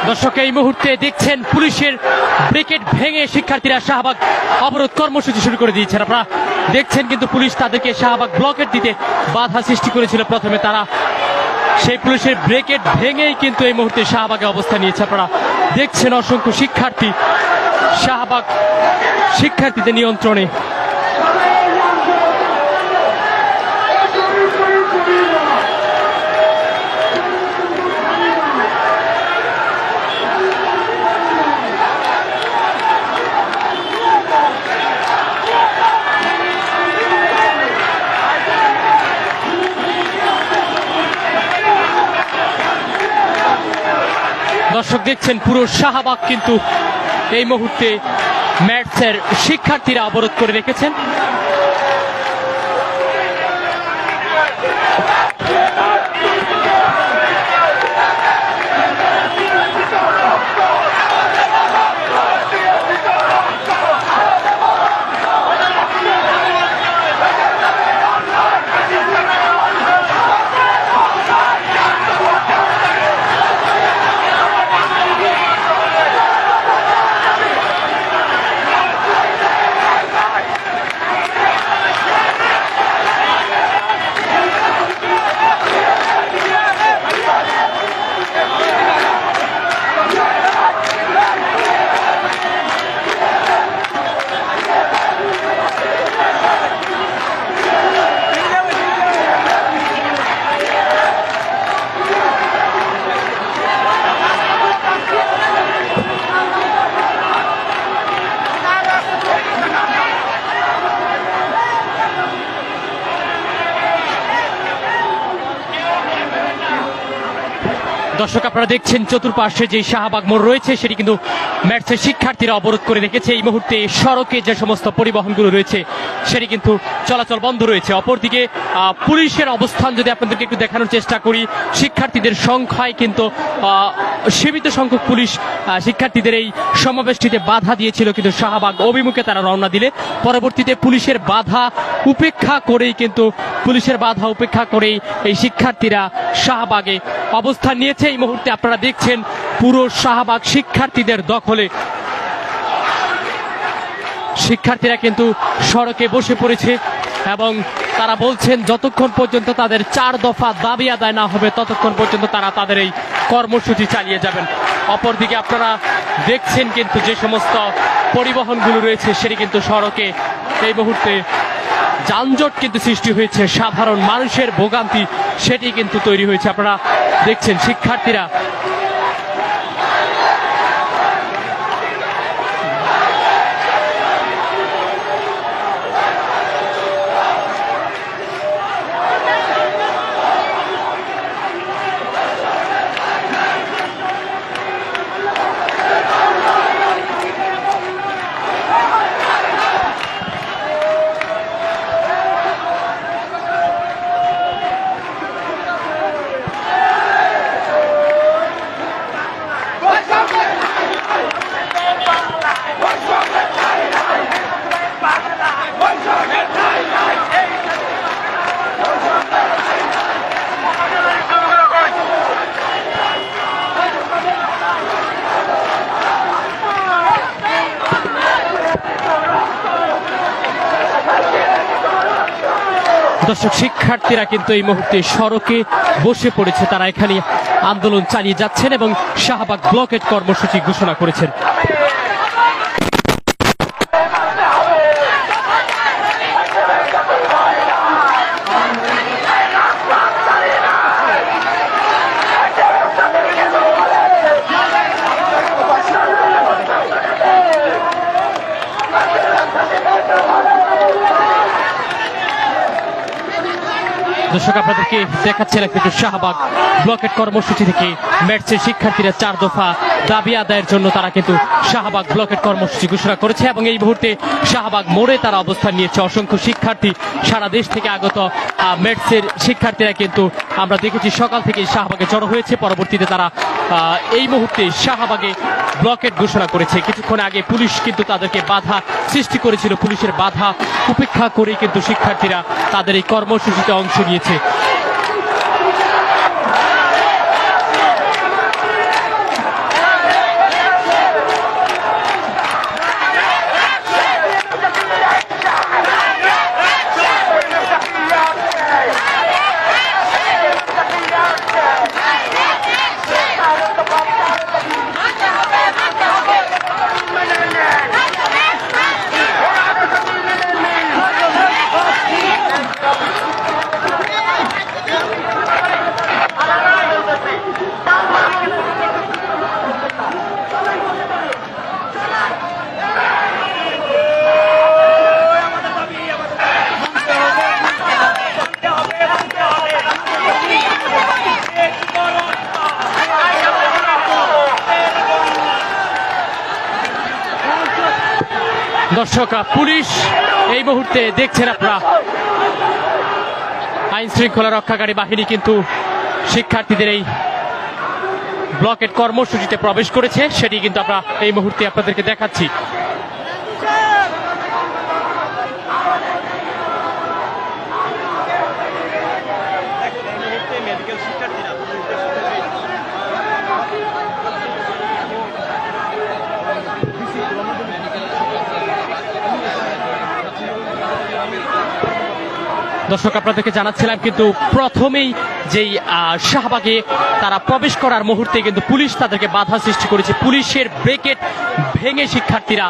দর্শক এই মুহূর্তে দেখছেন পুলিশের ব্রিকেট ভেঙে শিক্ষার্থীরা শাহবাগ অবরোধ কর্মসূচি শুরু করে দিয়েছেন। আপনারা দেখছেন কিন্তু পুলিশ তাদেরকে শাহবাগ ব্লকেট দিতে বাধা সৃষ্টি করেছিল। প্রথমে তারা সেই পুলিশের ব্রিকেট ভেঙেই কিন্তু এই মুহূর্তে শাহবাগে অবস্থান নিয়েছে। আপনারা দেখছেন অসংখ্য শিক্ষার্থী শাহবাগ শিক্ষার্থীদের নিয়ন্ত্রণে। দর্শক দেখছেন পুরো শাহবাগ কিন্তু এই মুহূর্তে ম্যাটসের শিক্ষার্থীরা অবরোধ করে রেখেছেন। দর্শক আপনারা দেখছেন চতুর্পাশে যে শাহবাগ মোড় রয়েছে সেটি কিন্তু ম্যাটসের শিক্ষার্থীরা অবরোধ করে রেখেছে। এই মুহূর্তে সড়কে যে সমস্ত পরিবহনগুলো রয়েছে সেটি কিন্তু চলাচল বন্ধ রয়েছে। অপরদিকে পুলিশের অবস্থান যদি আপনাদেরকে একটু দেখানোর চেষ্টা করি, শিক্ষার্থীদের সংখ্যায় কিন্তু সীমিত সংখ্যক পুলিশ শিক্ষার্থীদের এই সমাবেশটিতে বাধা দিয়েছিল, কিন্তু শাহবাগ অভিমুখে তারা রওনা দিলে পরবর্তীতে পুলিশের বাধা উপেক্ষা করেই এই শিক্ষার্থীরা শাহবাগে অবস্থান নিয়েছে। এই মুহূর্তে আপনারা দেখছেন পুরো শাহবাগ শিক্ষার্থীদের দখলে। শিক্ষার্থীরা কিন্তু সড়কে বসে পড়েছে এবং তারা বলছেন যতক্ষণ পর্যন্ত তাদের 4 দফা দাবি আদায় না হবে ততক্ষণ পর্যন্ত তারা তাদের এই কর্মসূচি চালিয়ে যাবেন। অপরদিকে আপনারা দেখছেন কিন্তু যে সমস্ত পরিবহনগুলো রয়েছে সেটি কিন্তু সড়কে এই মুহূর্তে যানজট কিন্তু সৃষ্টি হয়েছে, সাধারণ মানুষের ভোগান্তি সেটি কিন্তু তৈরি হয়েছে। আপনারা দেখছেন শিক্ষার্থীরা দর্শক শিক্ষার্থীরা কিন্তু এই মুহূর্তে সড়কে বসে পড়েছে। তারা এখানে আন্দোলন চালিয়ে যাচ্ছেন এবং শাহবাগ ব্লকেট কর্মসূচি ঘোষণা করেছেন। দর্শক আপনাদেরকে দেখাচ্ছিলাম কিন্তু শাহবাগ ব্লকেট কর্মসূচি থেকে ম্যাটসের শিক্ষার্থীরা 4 দফা দাবি আদায়ের জন্য তারা কিন্তু শাহবাগ ব্লকেট কর্মসূচি ঘোষণা করেছে এবং এই মুহূর্তে শাহবাগ মোড়ে তারা অবস্থান নিয়েছে। অসংখ্য শিক্ষার্থী সারা দেশ থেকে আগত ম্যাটসের শিক্ষার্থীরা কিন্তু আমরা দেখেছি সকাল থেকে শাহবাগে জড়ো হয়েছে। পরবর্তীতে তারা এই মুহূর্তে শাহবাগে ব্লকেট ঘোষণা করেছে। কিছুক্ষণ আগে পুলিশ কিন্তু তাদেরকে বাধা সৃষ্টি করেছিল, পুলিশের বাধা উপেক্ষা করে কিন্তু শিক্ষার্থীরা তাদের এই কর্মসূচিতে অংশ নিয়েছে। দর্শক, পুলিশ এই মুহূর্তে দেখছেন আপনারা, আইন শৃঙ্খলা রক্ষাকারী বাহিনী কিন্তু শিক্ষার্থীদের এই ব্লকেট কর্মসূচিতে প্রবেশ করেছে, সেটি কিন্তু আমরা এই মুহূর্তে আপনাদেরকে দেখাচ্ছি। দর্শক, আপনাদেরকে জানাচ্ছিলাম কিন্তু প্রথমেই যেই শাহবাগে তারা প্রবেশ করার মুহূর্তে কিন্তু পুলিশ তাদেরকে বাধা সৃষ্টি করেছে। পুলিশের ব্রেকেট ভেঙে শিক্ষার্থীরা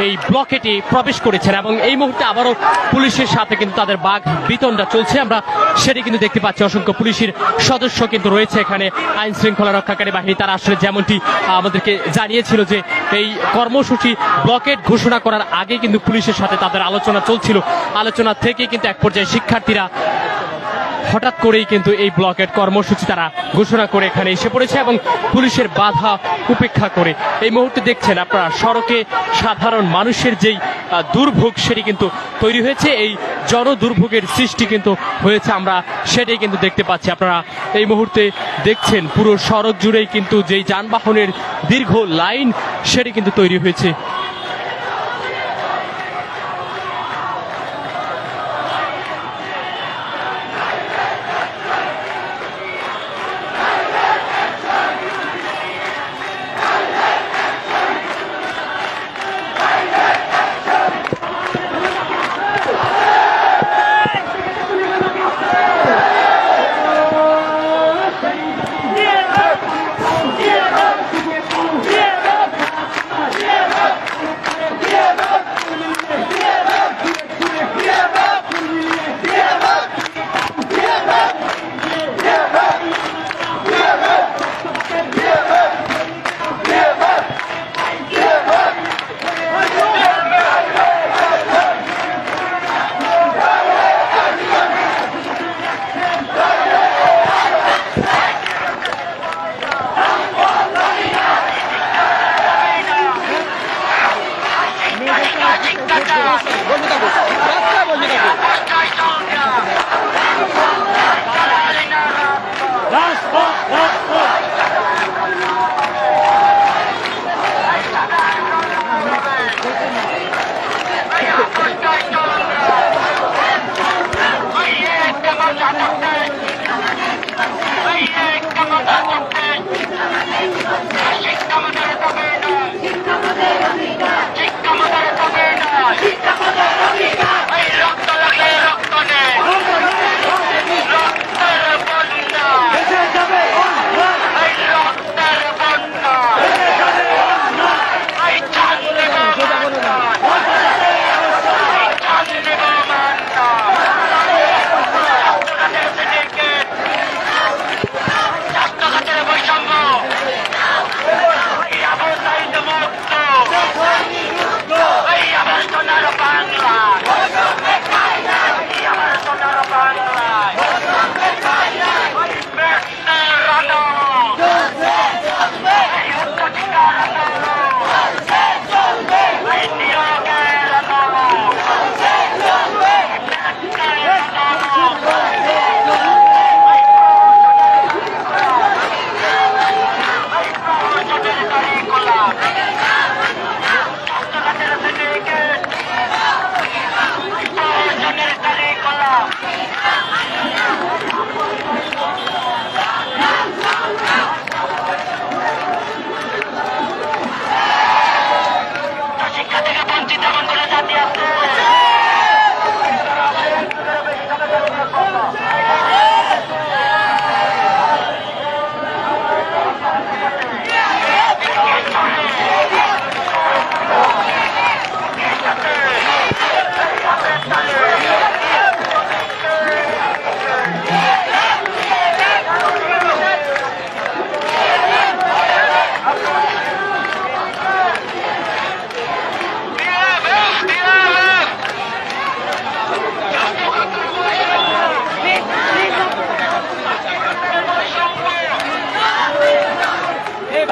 এই ব্লকেটে প্রবেশ করেছেন এবং এই মুহূর্তে আবারও পুলিশের সাথে কিন্তু তাদের বাঘ বিতণ্ডা চলছে। আমরা সেটি কিন্তু দেখতে পাচ্ছি, অসংখ্য পুলিশের সদস্য কিন্তু রয়েছে এখানে, আইন শৃঙ্খলা রক্ষাকারী বাহিনী। তারা আসলে যেমনটি আমাদেরকে জানিয়েছিল যে এই কর্মসূচি ব্লকেট ঘোষণা করার আগে কিন্তু পুলিশের সাথে তাদের আলোচনা চলছিল। আলোচনা থেকে কিন্তু এক পর্যায়ে শিক্ষার্থীরা হঠাৎ করেই কিন্তু এই ব্লকেট কর্মসূচি তারা ঘোষণা করে এখানে এসে পড়েছে এবং পুলিশের বাধা উপেক্ষা করে এই মুহূর্তে দেখছেন আপনারা সড়কে সাধারণ মানুষের যেই দুর্ভোগ সেটি কিন্তু তৈরি হয়েছে, এই জনদুর্ভোগের সৃষ্টি কিন্তু হয়েছে, আমরা সেটাই কিন্তু দেখতে পাচ্ছি। আপনারা এই মুহূর্তে দেখছেন পুরো সড়ক জুড়েই কিন্তু যেই যানবাহনের দীর্ঘ লাইন সেটি কিন্তু তৈরি হয়েছে।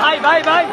ভাই ভাই ভাই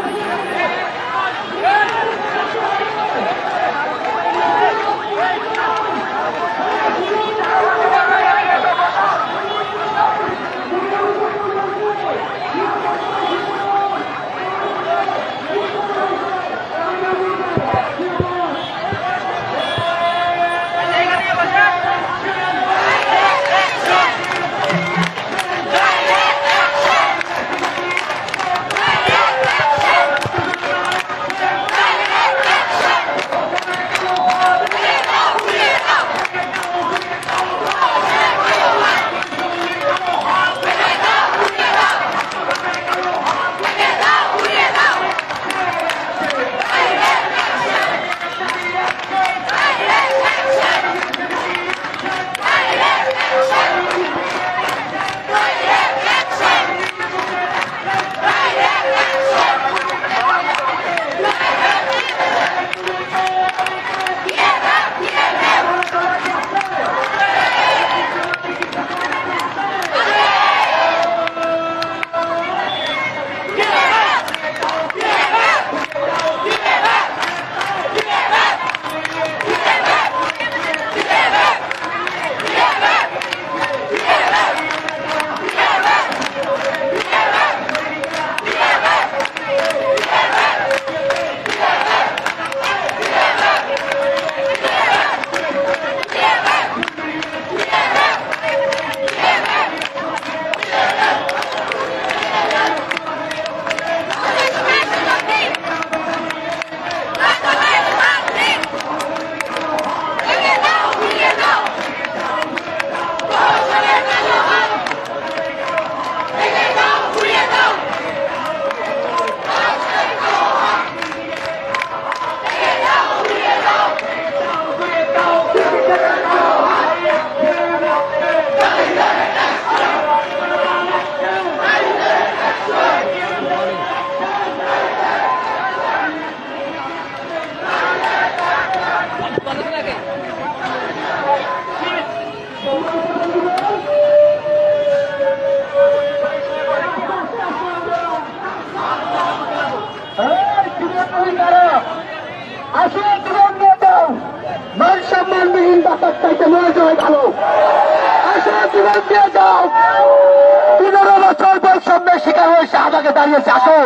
বছর বৈষম্যের শিকার হয়ে শাহবাগে দাঁড়িয়েছে। আসো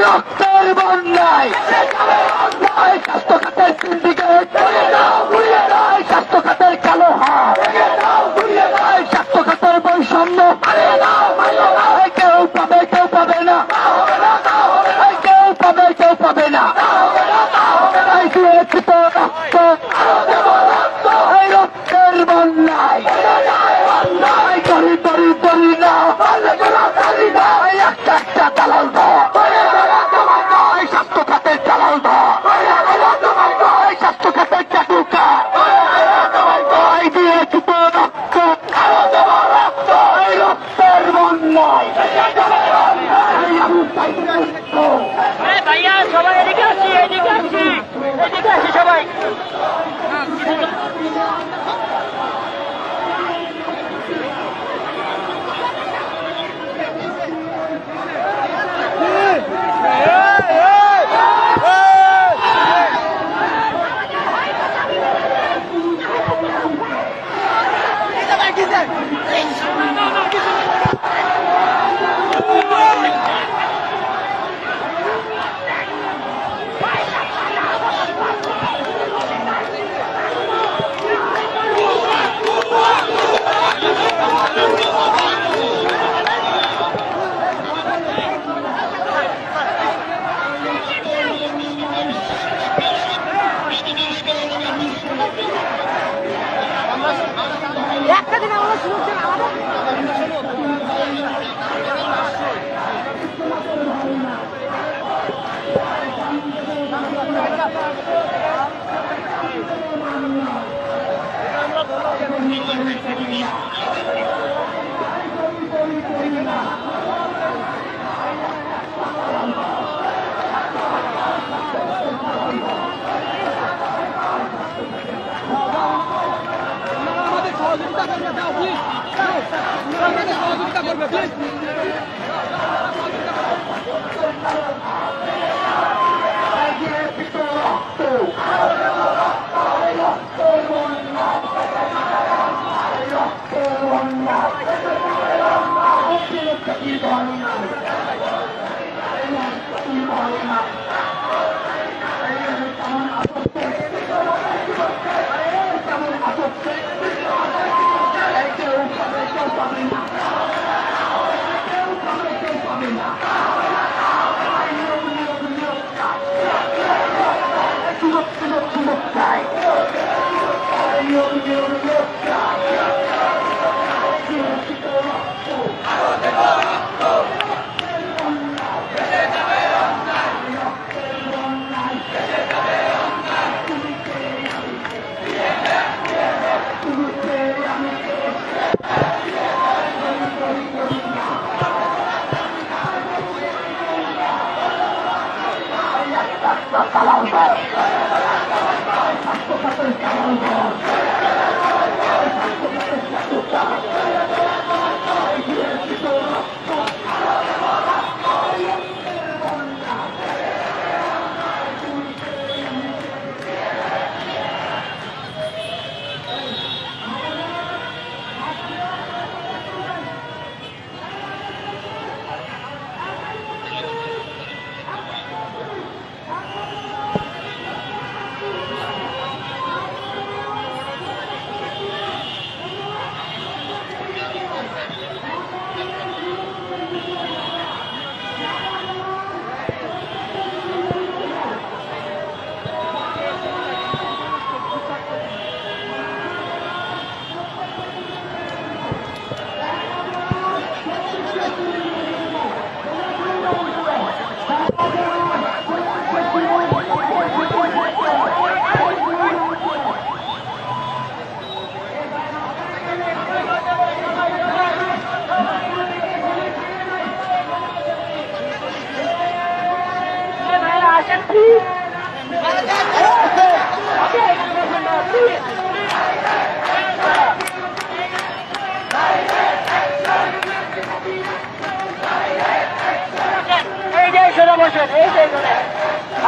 রক্তের বন্যায় স্বাস্থ্য খাতের সিন্ডিকেট, স্বাস্থ্য খাতের কালো হাত, স্বাস্থ্য খাতের বৈষম্য কেউ পাবে কেউ পাবে না, কেউ পাবে কেউ পাবে না। রক্তের বন্যায় একটা একটা দালাল স্বাস্থ্য খাতের দালাল স্বাস্থ্য খাতের চাটুকা রক্তের বন্যায়। ভাইয়া সবাই এদিকে আসি, এদিকে আসি, এদিকে আসি সবাই। একটা দিন আমরা শুরু সহযোগিতা করবে প্লিজ।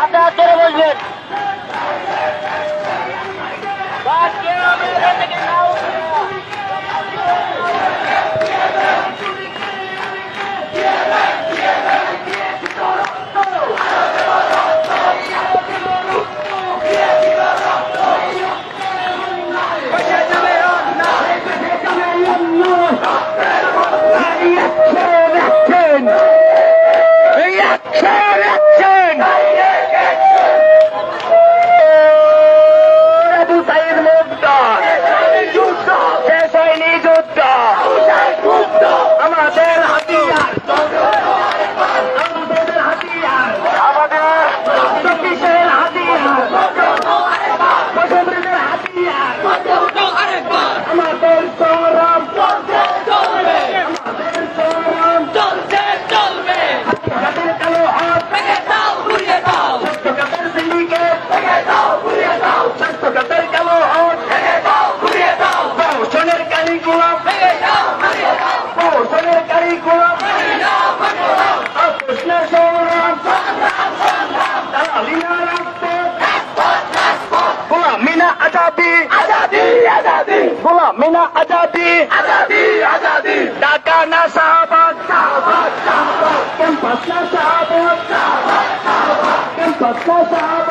আপনারা ধরে বসবেন। গোলাম প্রহসনের গাড়ি গোলাম প্রশ্নের সংগ্রাম দালালি না রাজপথ গোলামি না আজাদি গোলামি না আজাদি ঢাকা না শাহবাগ ক্যাম্পাস না শাহবাগ ক্যাম্পাস না শাহবাগ